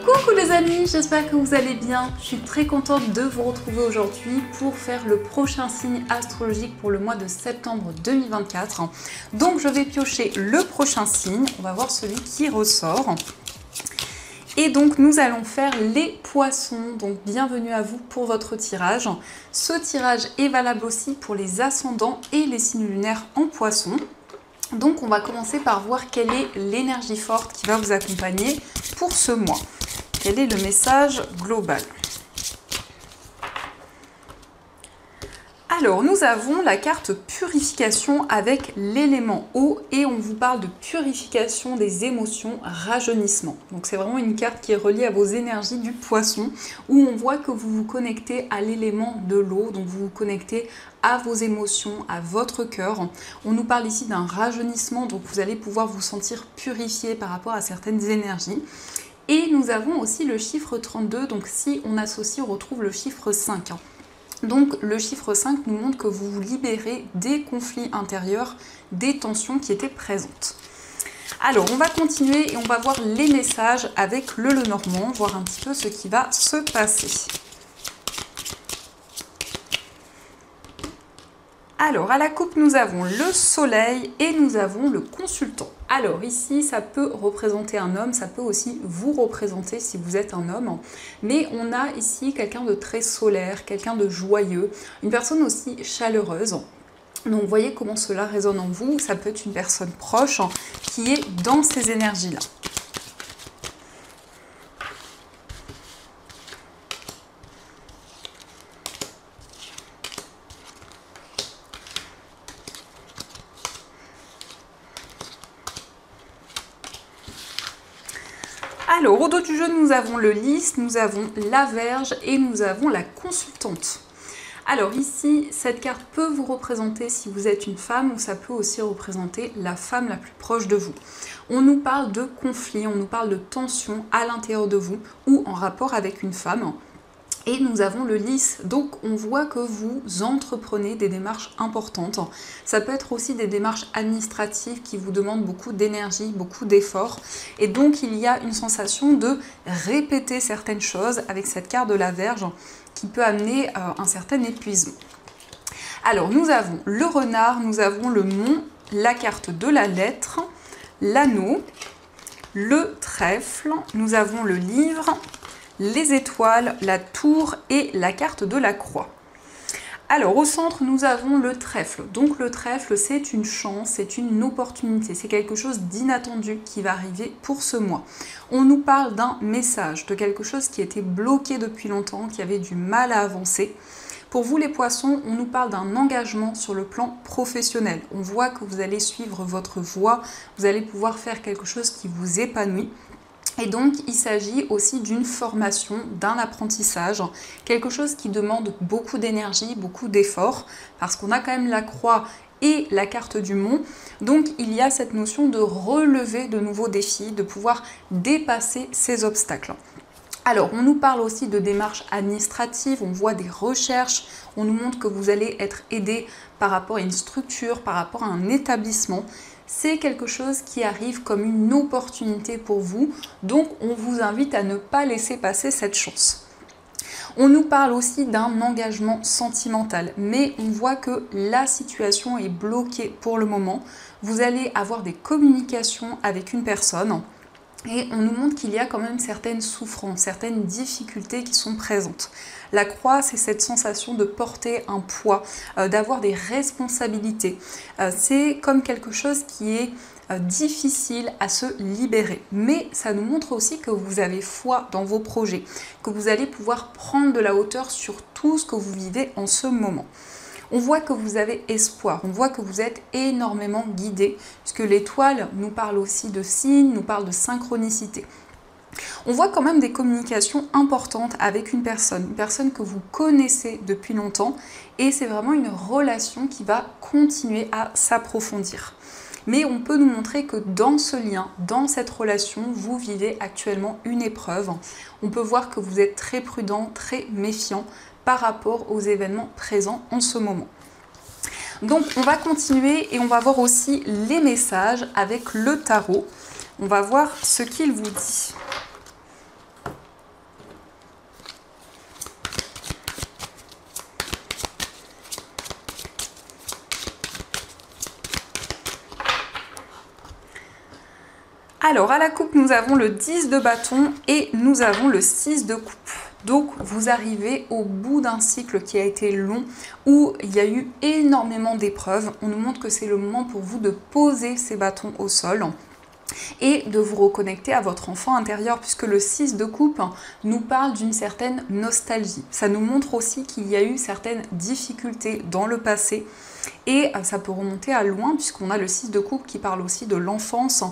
Coucou les amis, j'espère que vous allez bien. Je suis très contente de vous retrouver aujourd'hui pour faire le prochain signe astrologique pour le mois de septembre 2024. Donc je vais piocher le prochain signe, on va voir celui qui ressort. Et donc nous allons faire les poissons, donc bienvenue à vous pour votre tirage. Ce tirage est valable aussi pour les ascendants et les signes lunaires en poissons. Donc on va commencer par voir quelle est l'énergie forte qui va vous accompagner pour ce mois. Quel est le message global? Alors, nous avons la carte purification avec l'élément eau et on vous parle de purification des émotions, rajeunissement. Donc, c'est vraiment une carte qui est reliée à vos énergies du poisson où on voit que vous vous connectez à l'élément de l'eau, donc vous vous connectez à vos émotions, à votre cœur. On nous parle ici d'un rajeunissement, donc vous allez pouvoir vous sentir purifié par rapport à certaines énergies. Et nous avons aussi le chiffre 32, donc si on associe, on retrouve le chiffre 5. Donc le chiffre 5 nous montre que vous vous libérez des conflits intérieurs, des tensions qui étaient présentes. Alors on va continuer et on va voir les messages avec le Lenormand, voir un petit peu ce qui va se passer. Alors, à la coupe, nous avons le soleil et nous avons le consultant. Alors ici, ça peut représenter un homme, ça peut aussi vous représenter si vous êtes un homme. Mais on a ici quelqu'un de très solaire, quelqu'un de joyeux, une personne aussi chaleureuse. Donc vous voyez comment cela résonne en vous. Ça peut être une personne proche qui est dans ces énergies-là. Alors, au dos du jeu, nous avons le lys, nous avons la Vierge et nous avons la consultante. Alors ici, cette carte peut vous représenter si vous êtes une femme ou ça peut aussi représenter la femme la plus proche de vous. On nous parle de conflit, on nous parle de tension à l'intérieur de vous ou en rapport avec une femme. Et nous avons le lys, donc on voit que vous entreprenez des démarches importantes. Ça peut être aussi des démarches administratives qui vous demandent beaucoup d'énergie, beaucoup d'efforts. Et donc il y a une sensation de répéter certaines choses avec cette carte de la Vierge qui peut amener un certain épuisement. Alors nous avons le renard, nous avons le mont, la carte de la lettre, l'anneau, le trèfle, nous avons le livre, les étoiles, la tour et la carte de la croix. Alors au centre, nous avons le trèfle. Donc le trèfle, c'est une chance, c'est une opportunité, c'est quelque chose d'inattendu qui va arriver pour ce mois. On nous parle d'un message, de quelque chose qui était bloqué depuis longtemps, qui avait du mal à avancer. Pour vous les poissons, on nous parle d'un engagement sur le plan professionnel. On voit que vous allez suivre votre voie, vous allez pouvoir faire quelque chose qui vous épanouit. Et donc, il s'agit aussi d'une formation, d'un apprentissage, quelque chose qui demande beaucoup d'énergie, beaucoup d'efforts, parce qu'on a quand même la croix et la carte du mont. Donc, il y a cette notion de relever de nouveaux défis, de pouvoir dépasser ces obstacles. Alors, on nous parle aussi de démarches administratives, on voit des recherches, on nous montre que vous allez être aidé par rapport à une structure, par rapport à un établissement. C'est quelque chose qui arrive comme une opportunité pour vous, donc on vous invite à ne pas laisser passer cette chance. On nous parle aussi d'un engagement sentimental, mais on voit que la situation est bloquée pour le moment. Vous allez avoir des communications avec une personne. Et on nous montre qu'il y a quand même certaines souffrances, certaines difficultés qui sont présentes. La croix, c'est cette sensation de porter un poids, d'avoir des responsabilités. C'est comme quelque chose qui est difficile à se libérer. Mais ça nous montre aussi que vous avez foi dans vos projets, que vous allez pouvoir prendre de la hauteur sur tout ce que vous vivez en ce moment. On voit que vous avez espoir, on voit que vous êtes énormément guidé, puisque l'étoile nous parle aussi de signes, nous parle de synchronicité. On voit quand même des communications importantes avec une personne que vous connaissez depuis longtemps, et c'est vraiment une relation qui va continuer à s'approfondir. Mais on peut nous montrer que dans ce lien, dans cette relation, vous vivez actuellement une épreuve. On peut voir que vous êtes très prudent, très méfiant par rapport aux événements présents en ce moment. Donc on va continuer et on va voir aussi les messages avec le tarot. On va voir ce qu'il vous dit. Alors, à la coupe, nous avons le 10 de bâton et nous avons le 6 de coupe. Donc, vous arrivez au bout d'un cycle qui a été long, où il y a eu énormément d'épreuves. On nous montre que c'est le moment pour vous de poser ces bâtons au sol et de vous reconnecter à votre enfant intérieur, puisque le 6 de coupe nous parle d'une certaine nostalgie. Ça nous montre aussi qu'il y a eu certaines difficultés dans le passé, et ça peut remonter à loin, puisqu'on a le 6 de coupe qui parle aussi de l'enfance,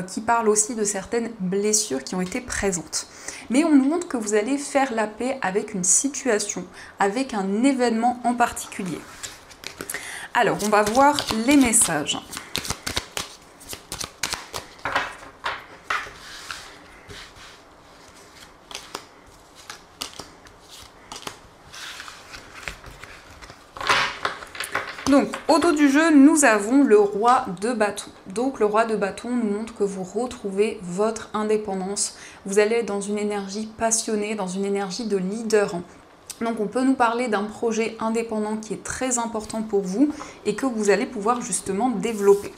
qui parle aussi de certaines blessures qui ont été présentes. Mais on nous montre que vous allez faire la paix avec une situation, avec un événement en particulier. Alors, on va voir les messages. Donc, au dos du jeu, nous avons le roi de bâton. Donc, le roi de bâton nous montre que vous retrouvez votre indépendance. Vous allez être dans une énergie passionnée, dans une énergie de leader. Donc, on peut nous parler d'un projet indépendant qui est très important pour vous et que vous allez pouvoir justement développer.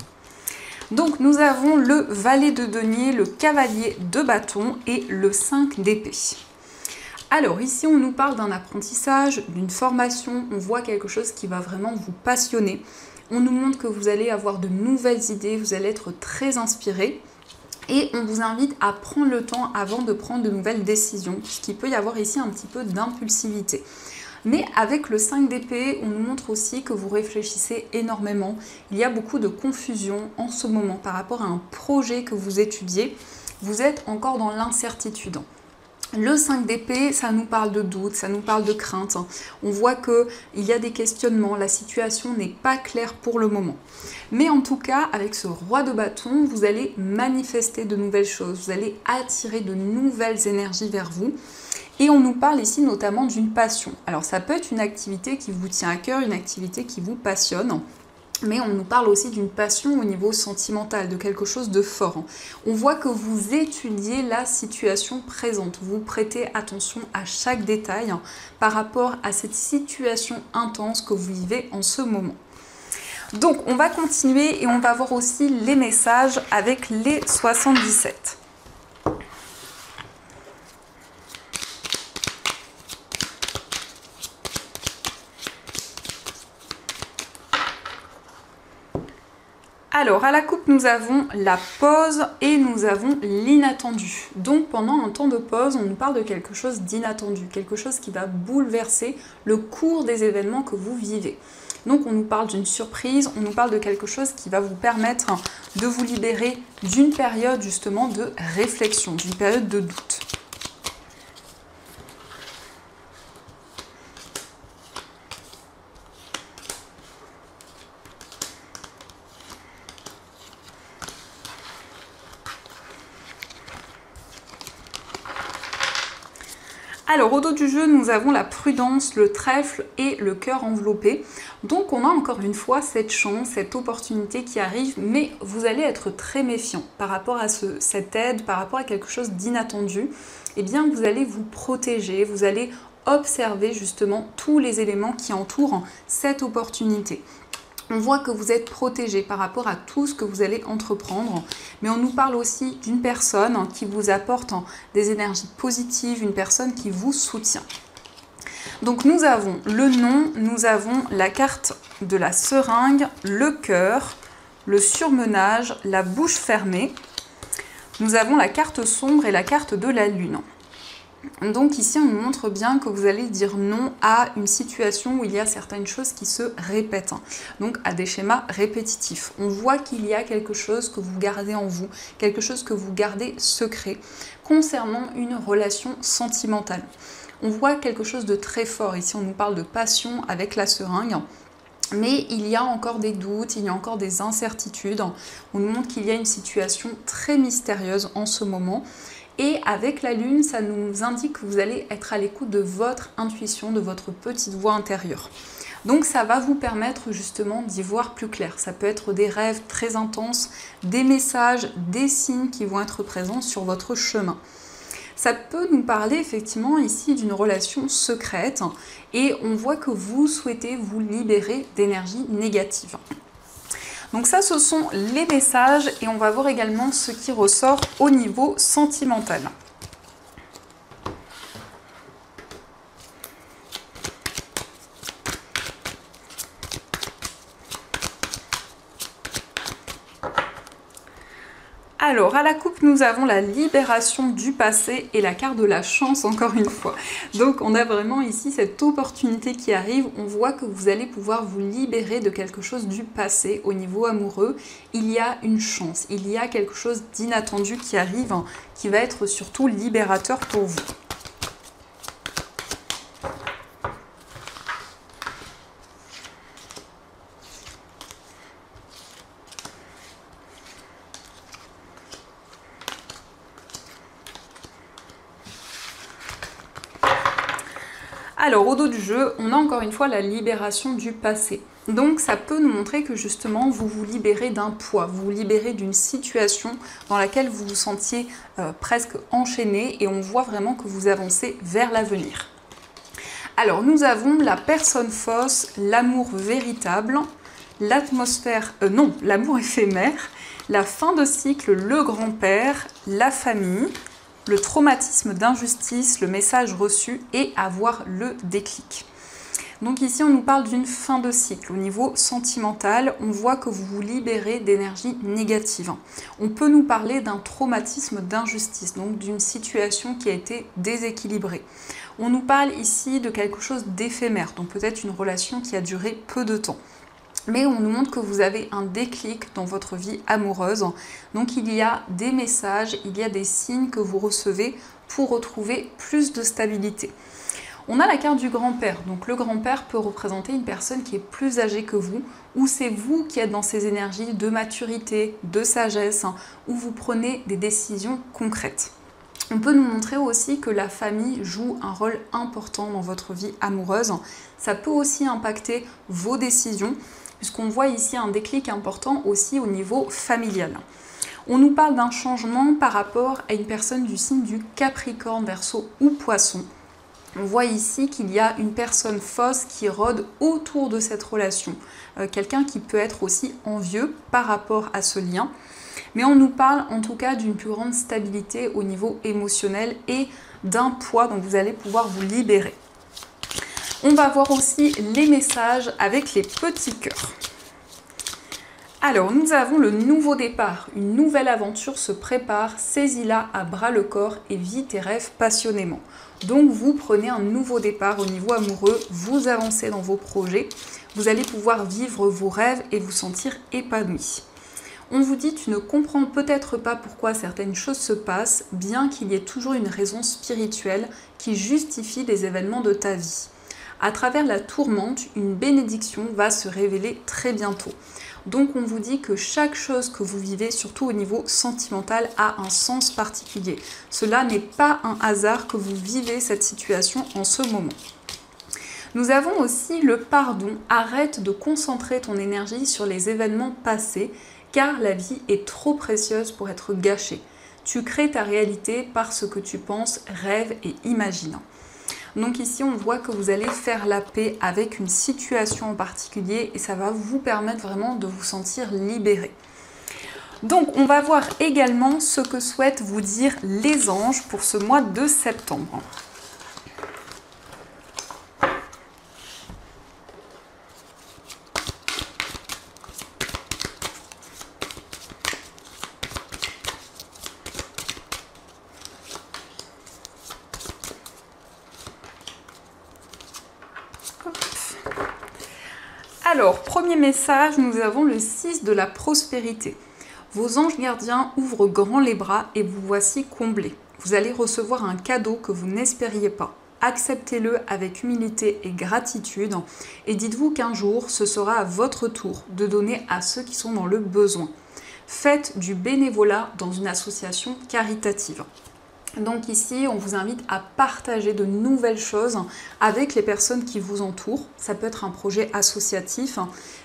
Donc, nous avons le valet de denier, le cavalier de bâton et le 5 d'épée. Alors ici, on nous parle d'un apprentissage, d'une formation, on voit quelque chose qui va vraiment vous passionner. On nous montre que vous allez avoir de nouvelles idées, vous allez être très inspiré. Et on vous invite à prendre le temps avant de prendre de nouvelles décisions, puisqu'il peut y avoir ici un petit peu d'impulsivité. Mais avec le 5 d'épée, on nous montre aussi que vous réfléchissez énormément. Il y a beaucoup de confusion en ce moment par rapport à un projet que vous étudiez. Vous êtes encore dans l'incertitude. Le 5 d'épée, ça nous parle de doute, ça nous parle de crainte. On voit qu'il y a des questionnements, la situation n'est pas claire pour le moment. Mais en tout cas, avec ce roi de bâton, vous allez manifester de nouvelles choses, vous allez attirer de nouvelles énergies vers vous. Et on nous parle ici notamment d'une passion. Alors ça peut être une activité qui vous tient à cœur, une activité qui vous passionne. Mais on nous parle aussi d'une passion au niveau sentimental, de quelque chose de fort. On voit que vous étudiez la situation présente, vous prêtez attention à chaque détail par rapport à cette situation intense que vous vivez en ce moment. Donc on va continuer et on va voir aussi les messages avec les 77. Alors, à la coupe, nous avons la pause et nous avons l'inattendu. Donc, pendant un temps de pause, on nous parle de quelque chose d'inattendu, quelque chose qui va bouleverser le cours des événements que vous vivez. Donc, on nous parle d'une surprise, on nous parle de quelque chose qui va vous permettre de vous libérer d'une période justement de réflexion, d'une période de doute. Alors au dos du jeu, nous avons la prudence, le trèfle et le cœur enveloppé. Donc on a encore une fois cette chance, cette opportunité qui arrive, mais vous allez être très méfiant par rapport à cette aide, par rapport à quelque chose d'inattendu. Eh bien vous allez vous protéger, vous allez observer justement tous les éléments qui entourent cette opportunité. On voit que vous êtes protégé par rapport à tout ce que vous allez entreprendre, mais on nous parle aussi d'une personne qui vous apporte des énergies positives, une personne qui vous soutient. Donc nous avons le nom, nous avons la carte de la seringue, le cœur, le surmenage, la bouche fermée. Nous avons la carte sombre et la carte de la lune. Donc ici, on nous montre bien que vous allez dire non à une situation où il y a certaines choses qui se répètent, donc à des schémas répétitifs. On voit qu'il y a quelque chose que vous gardez en vous, quelque chose que vous gardez secret concernant une relation sentimentale. On voit quelque chose de très fort. Ici, on nous parle de passion avec la seringue. Mais il y a encore des doutes, il y a encore des incertitudes. On nous montre qu'il y a une situation très mystérieuse en ce moment. Et avec la lune, ça nous indique que vous allez être à l'écoute de votre intuition, de votre petite voix intérieure. Donc ça va vous permettre justement d'y voir plus clair. Ça peut être des rêves très intenses, des messages, des signes qui vont être présents sur votre chemin. Ça peut nous parler effectivement ici d'une relation secrète et on voit que vous souhaitez vous libérer d'énergie négative. Donc ça, ce sont les messages et on va voir également ce qui ressort au niveau sentimental. Alors, à la coupe, nous avons la libération du passé et la carte de la chance, encore une fois. Donc, on a vraiment ici cette opportunité qui arrive. On voit que vous allez pouvoir vous libérer de quelque chose du passé au niveau amoureux. Il y a une chance, il y a quelque chose d'inattendu qui arrive, qui va être surtout libérateur pour vous. Alors, au dos du jeu, on a encore une fois la libération du passé. Donc, ça peut nous montrer que justement, vous vous libérez d'un poids, vous vous libérez d'une situation dans laquelle vous vous sentiez presque enchaîné et on voit vraiment que vous avancez vers l'avenir. Alors, nous avons la personne fausse, l'amour véritable, l'atmosphère, l'amour éphémère, la fin de cycle, le grand-père, la famille, le traumatisme d'injustice, le message reçu et avoir le déclic. Donc ici, on nous parle d'une fin de cycle. Au niveau sentimental, on voit que vous vous libérez d'énergie négative. On peut nous parler d'un traumatisme d'injustice, donc d'une situation qui a été déséquilibrée. On nous parle ici de quelque chose d'éphémère, donc peut-être une relation qui a duré peu de temps. Mais on nous montre que vous avez un déclic dans votre vie amoureuse. Donc il y a des messages, il y a des signes que vous recevez pour retrouver plus de stabilité. On a la carte du grand-père. Donc le grand-père peut représenter une personne qui est plus âgée que vous, ou c'est vous qui êtes dans ces énergies de maturité, de sagesse, où vous prenez des décisions concrètes. On peut nous montrer aussi que la famille joue un rôle important dans votre vie amoureuse. Ça peut aussi impacter vos décisions, puisqu'on voit ici un déclic important aussi au niveau familial. On nous parle d'un changement par rapport à une personne du signe du Capricorne, Verseau ou Poisson. On voit ici qu'il y a une personne fausse qui rôde autour de cette relation. Quelqu'un qui peut être aussi envieux par rapport à ce lien. Mais on nous parle en tout cas d'une plus grande stabilité au niveau émotionnel et d'un poids dont vous allez pouvoir vous libérer. On va voir aussi les messages avec les petits cœurs. Alors, nous avons le nouveau départ. Une nouvelle aventure se prépare. Saisis-la à bras le corps et vis tes rêves passionnément. Donc, vous prenez un nouveau départ au niveau amoureux. Vous avancez dans vos projets. Vous allez pouvoir vivre vos rêves et vous sentir épanoui. On vous dit, tu ne comprends peut-être pas pourquoi certaines choses se passent, bien qu'il y ait toujours une raison spirituelle qui justifie les événements de ta vie. À travers la tourmente, une bénédiction va se révéler très bientôt. Donc on vous dit que chaque chose que vous vivez, surtout au niveau sentimental, a un sens particulier. Cela n'est pas un hasard que vous vivez cette situation en ce moment. Nous avons aussi le pardon. Arrête de concentrer ton énergie sur les événements passés, car la vie est trop précieuse pour être gâchée. Tu crées ta réalité par ce que tu penses, rêves et imagines. Donc ici, on voit que vous allez faire la paix avec une situation en particulier et ça va vous permettre vraiment de vous sentir libéré. Donc, on va voir également ce que souhaitent vous dire les anges pour ce mois de septembre. Alors, premier message, nous avons le 6 de la prospérité. Vos anges gardiens ouvrent grand les bras et vous voici comblés. Vous allez recevoir un cadeau que vous n'espériez pas. Acceptez-le avec humilité et gratitude et dites-vous qu'un jour, ce sera à votre tour de donner à ceux qui sont dans le besoin. Faites du bénévolat dans une association caritative. Donc ici, on vous invite à partager de nouvelles choses avec les personnes qui vous entourent. Ça peut être un projet associatif,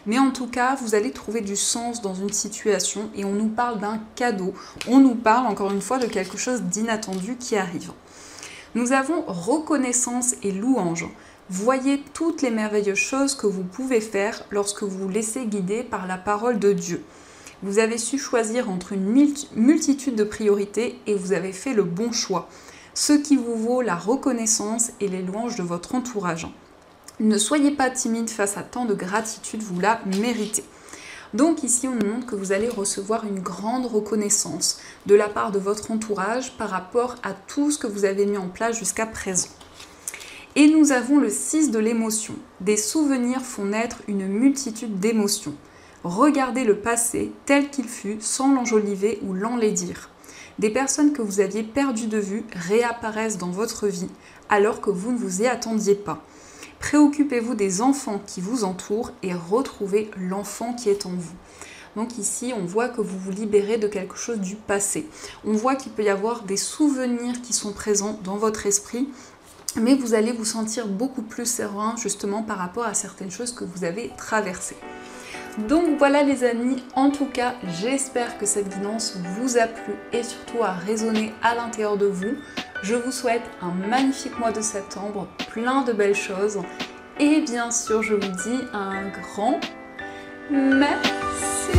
mais en tout cas, vous allez trouver du sens dans une situation et on nous parle d'un cadeau. On nous parle encore une fois de quelque chose d'inattendu qui arrive. Nous avons reconnaissance et louange. Voyez toutes les merveilleuses choses que vous pouvez faire lorsque vous vous laissez guider par la parole de Dieu. Vous avez su choisir entre une multitude de priorités et vous avez fait le bon choix, ce qui vous vaut la reconnaissance et les louanges de votre entourage. Ne soyez pas timide face à tant de gratitude, vous la méritez. Donc ici, on nous montre que vous allez recevoir une grande reconnaissance de la part de votre entourage par rapport à tout ce que vous avez mis en place jusqu'à présent. Et nous avons le 6 de l'émotion. Des souvenirs font naître une multitude d'émotions. Regardez le passé tel qu'il fut sans l'enjoliver ou l'enlaidir. Des personnes que vous aviez perdues de vue réapparaissent dans votre vie alors que vous ne vous y attendiez pas. Préoccupez-vous des enfants qui vous entourent et retrouvez l'enfant qui est en vous. Donc ici, on voit que vous vous libérez de quelque chose du passé. On voit qu'il peut y avoir des souvenirs qui sont présents dans votre esprit, mais vous allez vous sentir beaucoup plus serein justement par rapport à certaines choses que vous avez traversées. Donc voilà les amis, en tout cas j'espère que cette guidance vous a plu et surtout a résonné à l'intérieur de vous. Je vous souhaite un magnifique mois de septembre, plein de belles choses et bien sûr je vous dis un grand merci.